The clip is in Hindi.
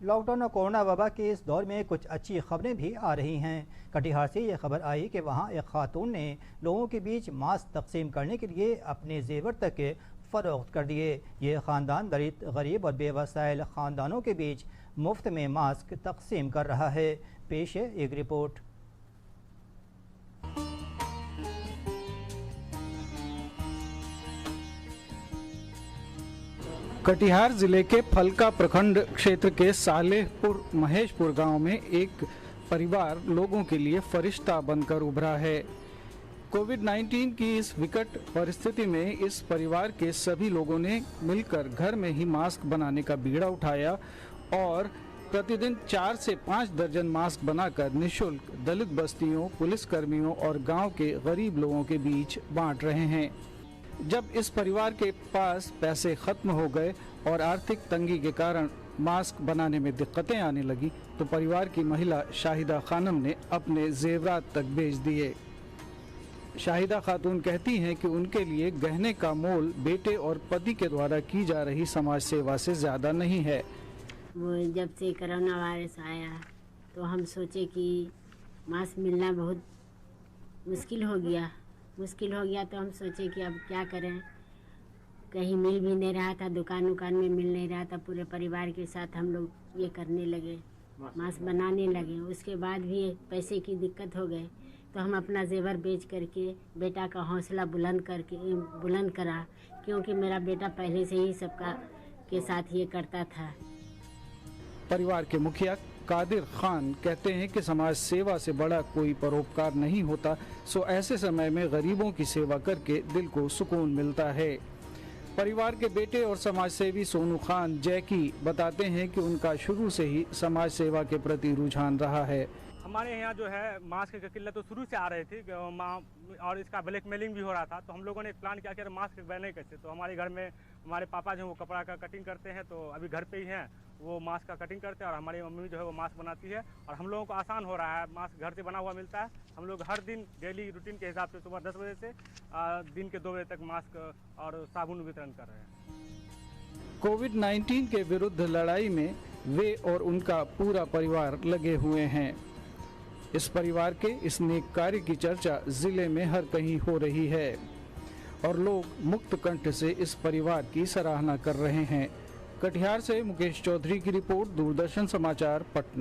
लॉकडाउन और कोरोना वबा के इस दौर में कुछ अच्छी खबरें भी आ रही हैं। कटिहार से ये खबर आई कि वहां एक खातून ने लोगों के बीच मास्क तकसीम करने के लिए अपने जेवर तक के फ़रोख्त कर दिए। ये ख़ानदान दलित, गरीब और बेवसाइल ख़ानदानों के बीच मुफ्त में मास्क तकसीम कर रहा है। पेश है एक रिपोर्ट। कटिहार जिले के फलका प्रखंड क्षेत्र के सालेहपुर महेशपुर गांव में एक परिवार लोगों के लिए फरिश्ता बनकर उभरा है। कोविड-19 की इस विकट परिस्थिति में इस परिवार के सभी लोगों ने मिलकर घर में ही मास्क बनाने का बीड़ा उठाया और प्रतिदिन 4 से 5 दर्जन मास्क बनाकर निःशुल्क दलित बस्तियों, पुलिसकर्मियों और गांव के गरीब लोगों के बीच बांट रहे हैं। जब इस परिवार के पास पैसे खत्म हो गए और आर्थिक तंगी के कारण मास्क बनाने में दिक्कतें आने लगी तो परिवार की महिला शाहिदा खानम ने अपने जेवरात तक बेच दिए। शाहिदा खातून कहती हैं कि उनके लिए गहने का मोल बेटे और पति के द्वारा की जा रही समाज सेवा से ज़्यादा नहीं है। वो जब से कोरोना वायरस आया तो हम सोचे कि मास्क मिलना बहुत मुश्किल हो गया तो हम सोचे कि अब क्या करें। कहीं मिल भी नहीं रहा था, दुकान में मिल नहीं रहा था। पूरे परिवार के साथ हम लोग ये करने लगे, मास्क बनाने लगे। उसके बाद भी पैसे की दिक्कत हो गई तो हम अपना जेवर बेच करके बेटा का हौसला बुलंद करा, क्योंकि मेरा बेटा पहले से ही सबका के साथ ये करता था। परिवार के मुखिया कादिर खान कहते हैं कि समाज सेवा से बड़ा कोई परोपकार नहीं होता, सो ऐसे समय में गरीबों की सेवा करके दिल को सुकून मिलता है। परिवार के बेटे और समाजसेवी सोनू खान जैकी बताते हैं कि उनका शुरू से ही समाज सेवा के प्रति रुझान रहा है। हमारे यहाँ जो है मास्क की किल्लत तो शुरू से आ रही थी और इसका ब्लैकमेलिंग भी हो रहा था, तो हम लोगों ने एक प्लान किया कि मास्क बने कैसे। तो हमारे घर में हमारे पापा जो वो कपड़ा का कटिंग करते हैं, तो अभी घर पे ही हैं, वो मास्क का कटिंग करते हैं और हमारी मम्मी जो है वो मास्क बनाती है और हम लोगों को आसान हो रहा है। मास्क घर से बना हुआ मिलता है। हम लोग हर दिन डेली रूटीन के हिसाब से सुबह 10 बजे से दिन के 2 बजे तक मास्क और साबुन वितरण कर रहे हैं। कोविड-19 के विरुद्ध लड़ाई में वे और उनका पूरा परिवार लगे हुए हैं। इस परिवार के इस नेक कार्य की चर्चा जिले में हर कहीं हो रही है और लोग मुक्त कंठ से इस परिवार की सराहना कर रहे हैं। कटिहार से मुकेश चौधरी की रिपोर्ट, दूरदर्शन समाचार, पटना।